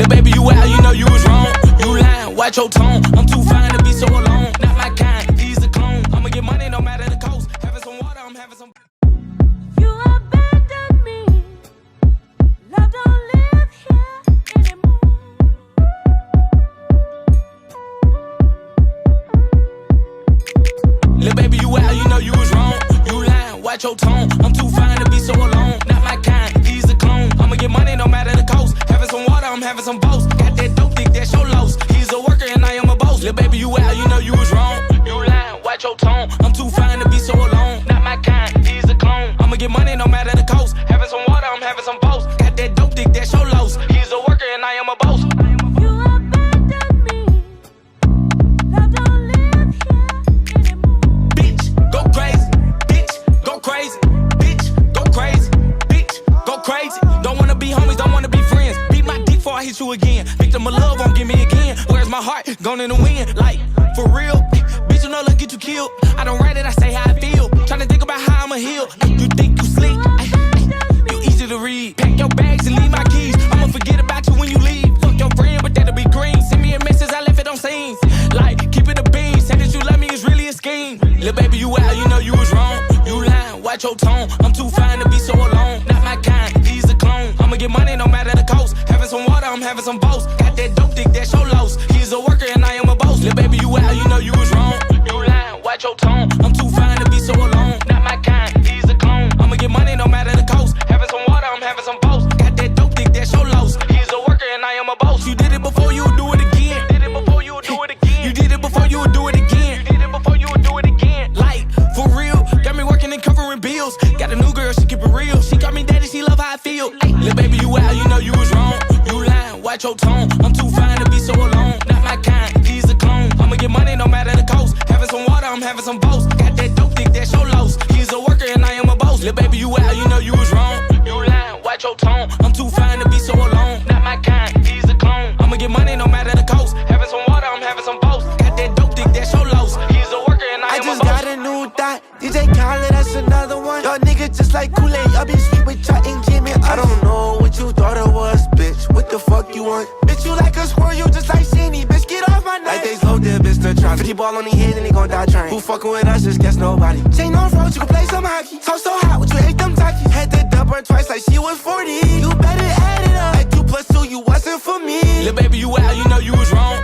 Little baby, you out, you know you was wrong. You lying, watch your tone. I'm too fine to be so alone. Not my kind, he's a clone. I'ma get money no matter the cost. Having some water, I'm having some. You abandoned me. Love don't live here anymore. Little baby, you out, you know you was wrong. You lying, watch your tone. I'm too fine to be so alone. Not my kind, he's a clone. I'ma get money no matter the cost. Having some water, I'm having some boast. Got that dope dick, that's your loss. He's a worker and I am a boss. Little baby, you out, you know you was wrong. You lying, watch your tone. I'm too fine to be so alone. Not my kind, he's a clone. I'ma get money no matter the cost. Having some water, I'm having some boast. Got that dope dick, that's your loss. He's a worker and I am a boss. You abandoned me. Love don't live here anymore. Bitch, go crazy. Bitch, go crazy. Bitch, go crazy. Bitch, go crazy. Don't wanna be homies, don't wanna be friends. Beat my dick before I hit you again. Victim of love won't give me again. Where's my heart? Gone in the wind. Like, for real? Bitch, you know, look, get you killed. I don't write it, I say how I feel. Tryna think about how I'ma heal. You think you slick? You easy to read. Pack your bags and leave my keys. I'ma forget about you when you leave. Fuck your friend, but that'll be green. Send me a message, I left it on scenes. Like, keep it a bean. Say that you love me, it's really a scheme. Little baby, you out, you know you was wrong. You lying, watch your tone. I'm too fine to be so alone. Not my kind, he's a clone. I'ma get money no matter the cost. Having some water, I'm having some boast. Got that dope dick, that's your loss. He's a worker and I am a boss. Little baby, you out, you know you was wrong. You lying, watch your tone. I'm too fine to be so alone. Not my kind, he's a clone. I'ma get money no matter the cost. Having some water, I'm having some boast. Got that dope dick, that's your loss. He's a worker and I am a boss. You did it before, you do it again. You did it before, you do it again. You did it before, you do it again. You did it before, you do it again. Like, for real, got me working and covering bills. Got a new girl, she keep it real. She got me daddy, she love how I feel. Ay, little baby, you out, you know you was wrong. You lying, watch your tone. I'm too fine to be so alone. Not my kind, he's a clone. I'ma get money no matter the cost. Having some water, I'm having some boast. Got that dope dick, that's your loss. He's a worker and I am a boss. Little baby, you out, you know you was wrong. You lying, watch your tone. I'm too fine to be so alone. Not my kind, he's a clone. I'ma get money no matter the cost. Having some water, I'm having some boast. Got that dope dick, that's your loss. He's a worker and I am a boss. I just got a new thought. DJ Khaled, that's another one. Y'all niggas just like Kool-Aid. Y'all been sweet with y'all and Jimmy. I don't know what you thought it was, bitch. What the fuck you want? Bitch, you like a squirrel, you just like Shinny. Bitch, get off my neck. Like they slow their bitch to try. 50 ball on the head and they gon' die trying. Who fucking with us, just guess nobody. Chain on road, you can play some hockey. Talk so hot, what you ate them Takis. Had to dump her twice like she was 40. You better add it up. Like 2 + 2, you wasn't for me. Little baby, you out, you know you was wrong.